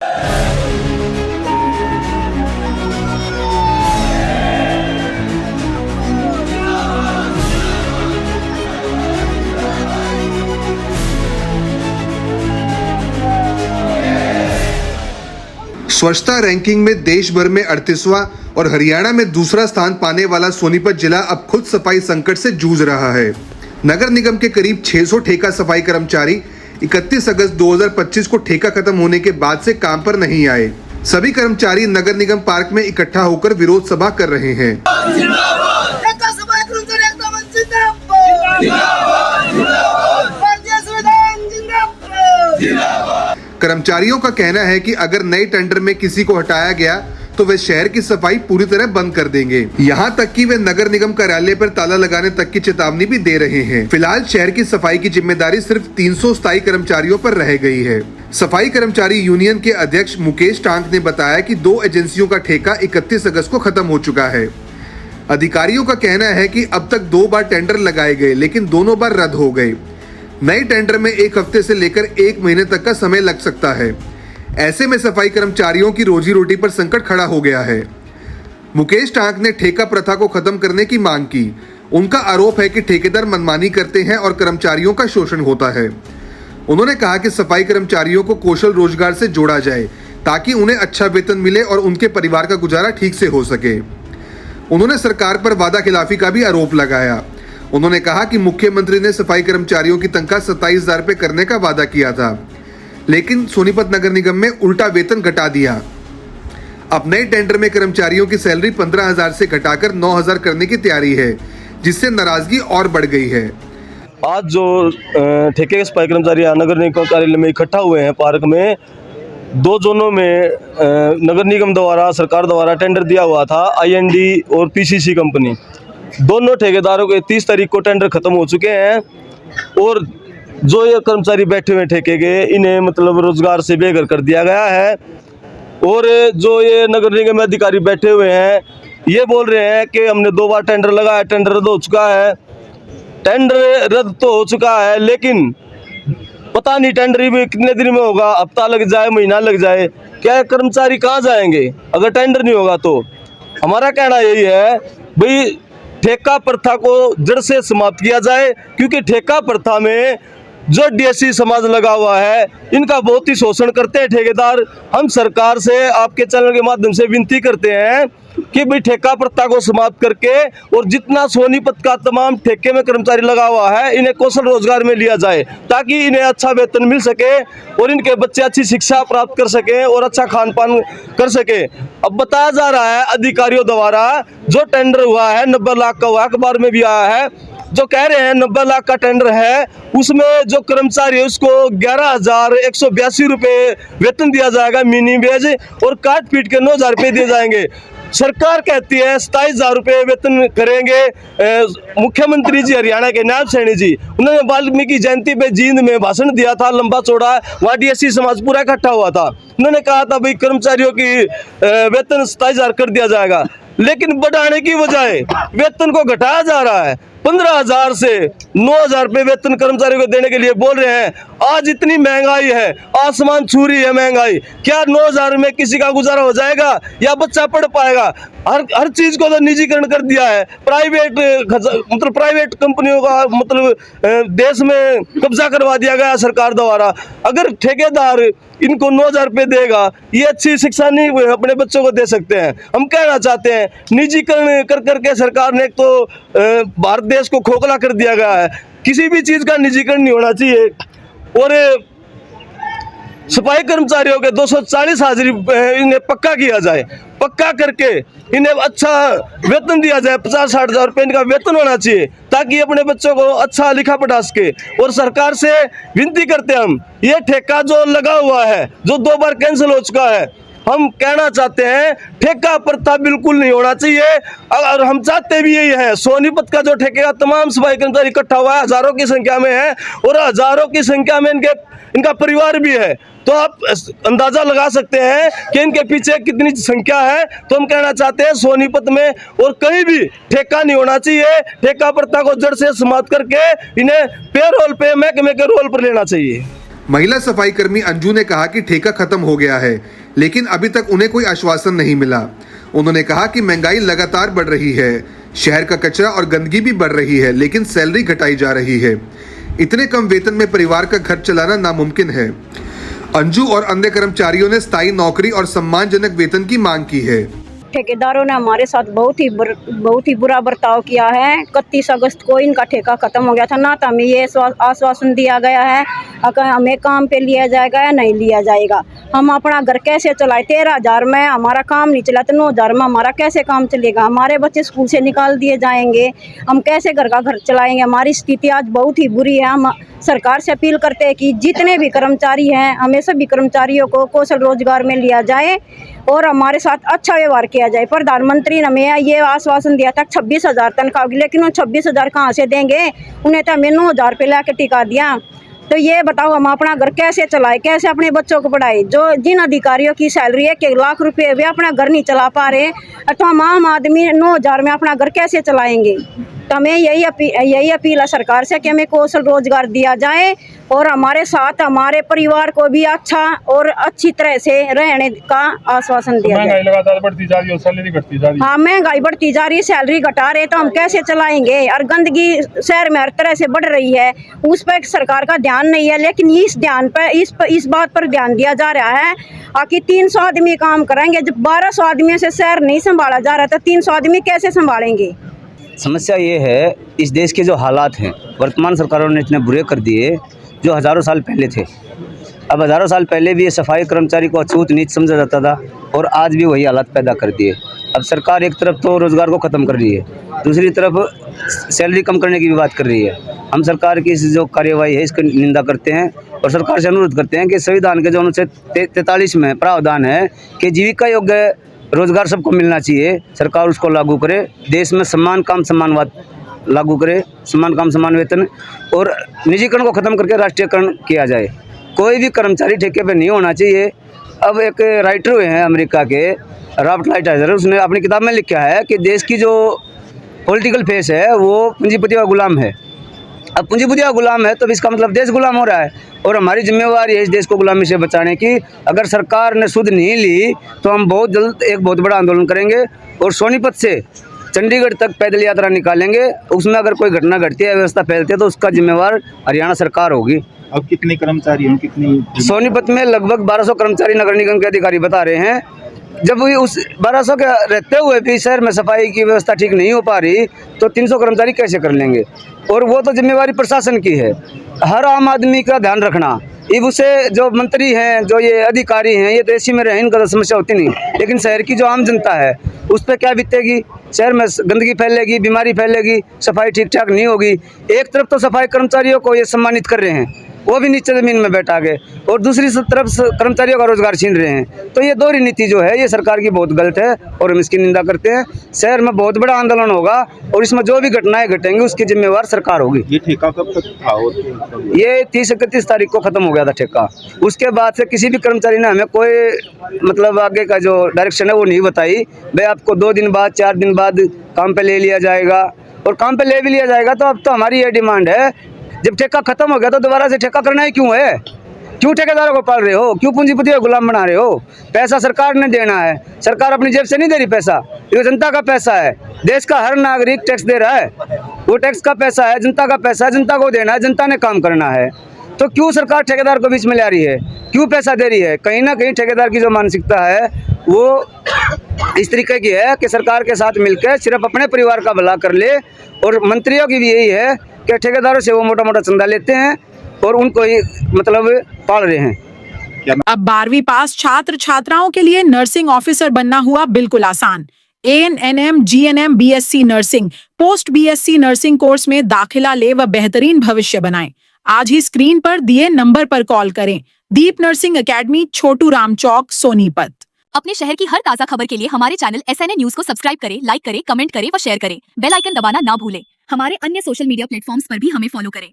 स्वच्छता रैंकिंग में देश भर में 38वां और हरियाणा में दूसरा स्थान पाने वाला सोनीपत जिला अब खुद सफाई संकट से जूझ रहा है। नगर निगम के करीब 600 ठेका सफाई कर्मचारी 31 अगस्त 2025 को ठेका खत्म होने के बाद से काम पर नहीं आए। सभी कर्मचारी नगर निगम पार्क में इकट्ठा होकर विरोध सभा कर रहे हैं। कर्मचारियों का कहना है कि अगर नए टेंडर में किसी को हटाया गया तो वे शहर की सफाई पूरी तरह बंद कर देंगे। यहाँ तक कि वे नगर निगम कार्यालय पर ताला लगाने तक की चेतावनी भी दे रहे हैं। फिलहाल शहर की सफाई की जिम्मेदारी सिर्फ 300 स्थायी कर्मचारियों पर रह गई है। सफाई कर्मचारी यूनियन के अध्यक्ष मुकेश टांक ने बताया कि 2 एजेंसियों का ठेका 31 अगस्त को खत्म हो चुका है। अधिकारियों का कहना है कि अब तक 2 बार टेंडर लगाए गए, लेकिन दोनों बार रद्द हो गए। नए टेंडर में 1 हफ्ते से लेकर 1 महीने तक का समय लग सकता है। ऐसे में सफाई कर्मचारियों की रोजी रोटी पर संकट खड़ा हो गया है। मुकेश टांक ने ठेका प्रथा को खत्म करने की मांग की। उनका आरोप है कि ठेकेदार मनमानी करते हैं और कर्मचारियों का शोषण होता है। उन्होंने कहा कि सफाई कर्मचारियों को कौशल रोजगार से जोड़ा जाए ताकि उन्हें अच्छा वेतन मिले और उनके परिवार का गुजारा ठीक से हो सके। उन्होंने सरकार पर वादा खिलाफी का भी आरोप लगाया। उन्होंने कहा कि मुख्यमंत्री ने सफाई कर्मचारियों की तनख्वाह 27,000 रुपये करने का वादा किया था, लेकिन सोनीपत नगर निगम में उल्टा वेतन घटा दिया। अब नए टेंडर में कर्मचारियों की सैलरी 15,000 से घटाकर 9,000 करने की तैयारी है, जिससे नाराजगी और बढ़ गई है। आज जो ठेके के सफाई कर्मचारी नगर निगम कार्यालय में इकट्ठा हुए हैं पार्क में, 2 जोनों में नगर निगम द्वारा, सरकार द्वारा टेंडर दिया हुआ था। IND और PCC कंपनी, दोनों ठेकेदारों के 30 तारीख को टेंडर खत्म हो चुके हैं और जो ये कर्मचारी बैठे हुए ठेके के, इन्हें मतलब रोजगार से बेघर कर दिया गया है। और जो ये नगर निगम में अधिकारी बैठे हुए हैं, ये बोल रहे हैं कि हमने 2 बार टेंडर लगाया, टेंडर रद्द हो चुका है। टेंडर रद्द तो हो चुका है, लेकिन पता नहीं टेंडर भी कितने दिन में होगा, हफ्ता लग जाए, महीना लग जाए। क्या कर्मचारी कहाँ जाएंगे अगर टेंडर नहीं होगा? तो हमारा कहना यही है भाई, ठेका प्रथा को जड़ से समाप्त किया जाए, क्योंकि ठेका प्रथा में जो DSC समाज लगा हुआ है, इनका बहुत ही शोषण करते हैं ठेकेदार। हम सरकार से आपके चैनल के माध्यम से विनती करते हैं कि भाई ठेका प्रथा को समाप्त करके और जितना सोनीपत का तमाम ठेके में कर्मचारी लगा हुआ है, इन्हें कौशल रोजगार में लिया जाए ताकि इन्हें अच्छा वेतन मिल सके और इनके बच्चे अच्छी शिक्षा प्राप्त कर सकें और अच्छा खान पान कर सके। अब बताया जा रहा है अधिकारियों द्वारा जो टेंडर हुआ है 90 लाख का हुआ, अखबार में भी आया है, जो कह रहे हैं 90 लाख का टेंडर है, उसमें जो कर्मचारी है उसको 11,182 रुपये वेतन दिया जाएगा मिनिमम वेज, और काट पीट के 9,000 रुपये दिए जाएंगे। सरकार कहती है 27,000 रुपये वेतन करेंगे। मुख्यमंत्री जी हरियाणा के नायब सैनी जी, उन्होंने वाल्मीकि जयंती पे जींद में भाषण दिया था लंबा चौड़ा, वहाँ DSC समाज पूरा इकट्ठा हुआ था। उन्होंने कहा था भाई कर्मचारियों की वेतन 27,000 कर दिया जाएगा, लेकिन बढ़ाने की बजाय वेतन को घटाया जा रहा है। 15,000 से 9,000 रुपये वेतन कर्मचारियों को देने के लिए बोल रहे हैं। आज इतनी महंगाई है, आसमान छू रही है महंगाई। क्या 9,000 में किसी का गुजारा हो जाएगा या बच्चा पढ़ पाएगा? हर चीज को तो निजीकरण कर दिया है। प्राइवेट कंपनियों का देश में कब्जा करवा दिया गया सरकार द्वारा। अगर ठेकेदार इनको 9,000 रुपये देगा, ये अच्छी शिक्षा नहीं अपने बच्चों को दे सकते हैं। हम कहना चाहते हैं निजीकरण कर करके सरकार ने एक तो भारत देश को खोखला कर दिया गया है। किसी भी चीज का निजीकरण नहीं होना चाहिए। और सफाई कर्मचारियों के 240 हाजिरी इन्हें पक्का किया जाए, पक्का करके इन्हें अच्छा वेतन दिया जाए। 50-60 हज़ार रुपये इनका वेतन होना चाहिए ताकि अपने बच्चों को अच्छा लिखा पढ़ा सके। और सरकार से विनती करते हैं हम, ये ठेका जो लगा हुआ है, जो 2 बार कैंसिल हो चुका है, हम कहना चाहते हैं ठेका प्रथा बिल्कुल नहीं होना चाहिए। और हम चाहते भी यही है, सोनीपत का जो ठेके का तमाम सफाई कर्मचारी इकट्ठा हुआ है, हजारों की संख्या में है और हजारों की संख्या में इनका परिवार भी है, तो आप अंदाजा लगा सकते हैं कि इनके पीछे कितनी संख्या है। तो हम कहना चाहते हैं सोनीपत में और कहीं भी ठेका नहीं होना चाहिए। ठेका प्रथा को जड़ से समाप्त करके इन्हें पेरोल पे महकमे के रोल पर लेना चाहिए। महिला सफाई कर्मी अंजू ने कहा कि ठेका खत्म हो गया है, लेकिन अभी तक उन्हें कोई आश्वासन नहीं मिला। उन्होंने कहा कि महंगाई लगातार बढ़ रही है, शहर का कचरा और गंदगी भी बढ़ रही है, लेकिन सैलरी घटाई जा रही है। इतने कम वेतन में परिवार का घर चलाना नामुमकिन है। अंजू और अन्य कर्मचारियों ने स्थायी नौकरी और सम्मानजनक वेतन की मांग की है। ठेकेदारों ने हमारे साथ बहुत ही बुरा बर्ताव किया है। 31 अगस्त को इनका ठेका खत्म हो गया था ना, तो हमें ये आश्वासन दिया गया है अगर हमें काम पे लिया जाएगा या नहीं लिया जाएगा। हम अपना घर कैसे चलाए? 13,000 में हमारा काम नहीं चला तो 9,000 में हमारा कैसे काम चलेगा? हमारे बच्चे स्कूल से निकाल दिए जाएंगे, हम कैसे घर का घर चलाएंगे? हमारी स्थिति आज बहुत ही बुरी है। हम सरकार से अपील करते हैं कि जितने भी कर्मचारी हैं, हमें सभी कर्मचारियों को कौशल रोजगार में लिया जाए और हमारे साथ अच्छा व्यवहार किया जाए। प्रधानमंत्री ने हमें ये आश्वासन दिया था 26,000 तनख्वाह होगी, लेकिन वो 26,000 कहाँ से देंगे? उन्हें तो हमें 9,000 रुपये ला के टिका दिया। तो ये बताओ हम अपना घर कैसे चलाए, कैसे अपने बच्चों को पढ़ाए? जो जिन अधिकारियों की सैलरी 1 लाख रुपए, वे अपना घर नहीं चला पा रहे, तो हम आम आदमी 9,000 में अपना घर कैसे चलाएंगे? तो हमें यही अपील है सरकार से कि हमें कौशल रोजगार दिया जाए और हमारे साथ हमारे परिवार को भी अच्छा और अच्छी तरह से रहने का आश्वासन दिया जाए। महंगाई लगातार बढ़ती जा रही है, सैलरी घटती जा रही है। हाँ, महंगाई बढ़ती जा रही है, सैलरी घटा रहे तो हम कैसे चलाएंगे? और गंदगी शहर में हर तरह से बढ़ रही है, उस पर सरकार का ध्यान नहीं है। लेकिन इस बात पर ध्यान दिया जा रहा है कि 300 आदमी काम करेंगे। जब 1200 आदमी से शहर नहीं संभाला जा रहा तो 300 आदमी कैसे संभालेंगे? समस्या ये है, इस देश के जो हालात हैं वर्तमान सरकारों ने इतने बुरे कर दिए जो हज़ारों साल पहले थे। अब हज़ारों साल पहले भी ये सफाई कर्मचारी को अछूत नीच समझा जाता था और आज भी वही हालात पैदा कर दिए। अब सरकार एक तरफ तो रोज़गार को ख़त्म कर रही है, दूसरी तरफ सैलरी कम करने की भी बात कर रही है। हम सरकार की इस जो कार्यवाही है इसकी निंदा करते हैं और सरकार से अनुरोध करते हैं कि संविधान के जो अनुच्छेद 43 में प्रावधान है कि जीविका योग्य रोज़गार सबको मिलना चाहिए, सरकार उसको लागू करे। देश में सम्मान काम सम्मानवाद लागू करे, सम्मान काम सम्मान वेतन, और निजीकरण को ख़त्म करके राष्ट्रीयकरण किया जाए। कोई भी कर्मचारी ठेके पे नहीं होना चाहिए। अब एक राइटर हुए हैं अमेरिका के रॉबर्ट लाइटहाइज़र, उसने अपनी किताब में लिखा है कि देश की जो पॉलिटिकल फेस है वो पूंजीपति का गुलाम है। अब पूंजीपति का गुलाम है तो इसका मतलब देश गुलाम हो रहा है और हमारी जिम्मेवारी है इस देश को गुलामी से बचाने की। अगर सरकार ने सुध नहीं ली तो हम बहुत जल्द एक बहुत बड़ा आंदोलन करेंगे और सोनीपत से चंडीगढ़ तक पैदल यात्रा निकालेंगे। उसमें अगर कोई घटना घटती है, व्यवस्था फैलती है तो उसका जिम्मेवार हरियाणा सरकार होगी। अब कितने कर्मचारी हैं, कितनी? सोनीपत में लगभग 1200 कर्मचारी नगर निगम के अधिकारी बता रहे हैं। जब भी उस 1200 के रहते हुए भी शहर में सफाई की व्यवस्था ठीक नहीं हो पा रही तो 300 कर्मचारी कैसे कर लेंगे? और वो तो जिम्मेवारी प्रशासन की है, हर आम आदमी का ध्यान रखना। अब उसे जो मंत्री हैं, जो ये अधिकारी हैं, ये तो एसी में रहे, इनका तो समस्या होती नहीं, लेकिन शहर की जो आम जनता है उस पर क्या बीतेगी? शहर में गंदगी फैलेगी, बीमारी फैलेगी, सफाई ठीक ठाक नहीं होगी। एक तरफ तो सफाई कर्मचारियों को ये सम्मानित कर रहे हैं, वो भी नीचे ज़मीन में बैठा गए, और दूसरी तरफ कर्मचारियों का रोजगार छीन रहे हैं। तो ये दोहरी नीति जो है ये सरकार की बहुत गलत है और हम इसकी निंदा करते हैं। शहर में बहुत बड़ा आंदोलन होगा और इसमें जो भी घटनाएं घटेंगी उसकी जिम्मेवार सरकार होगी। ये ठेका कब तक था? ये 30-31 तारीख को ख़त्म हो गया था ठेका। उसके बाद से किसी भी कर्मचारी ने हमें कोई मतलब आगे का जो डायरेक्शन है वो नहीं बताई। भाई आपको 2 दिन बाद 4 दिन बाद काम पे ले लिया जाएगा, और काम पे ले भी लिया जाएगा तो अब तो हमारी ये डिमांड है, जब ठेका खत्म हो गया तो दोबारा से ठेका करना ही क्यों है? क्यों ठेकेदारों को पाल रहे हो? क्यों पूंजीपति को गुलाम बना रहे हो? पैसा सरकार ने देना है, सरकार अपनी जेब से नहीं दे रही पैसा, ये जनता का पैसा है। देश का हर नागरिक टैक्स दे रहा है, वो टैक्स का पैसा है, जनता का पैसा है, जनता को देना है, जनता ने काम करना है। तो क्यों सरकार ठेकेदार को बीच में ला रही है? क्यों पैसा दे रही है? कहीं ना कहीं ठेकेदार की जो मानसिकता है वो इस तरीके की है कि सरकार के साथ मिलकर सिर्फ अपने परिवार का भला कर ले, और मंत्रियों की भी यही है कि ठेकेदारों से वो मोटा मोटा चंदा लेते हैं और उनको ही मतलब पाल रहे हैं। अब 12वीं पास छात्र छात्राओं के लिए नर्सिंग ऑफिसर बनना हुआ बिल्कुल आसान। ANM GNM BSc nursing, post BSc nursing course में दाखिला ले व बेहतरीन भविष्य बनाएं। आज ही स्क्रीन पर दिए नंबर पर कॉल करें। दीप नर्सिंग एकेडमी, छोटू राम चौक, सोनीपत। अपने शहर की हर ताजा खबर के लिए हमारे चैनल SNA न्यूज को सब्सक्राइब करें, लाइक करें, कमेंट करें व शेयर करें। बेल आइकन दबाना ना भूलें। हमारे अन्य सोशल मीडिया प्लेटफॉर्म्स पर भी हमें फॉलो करें।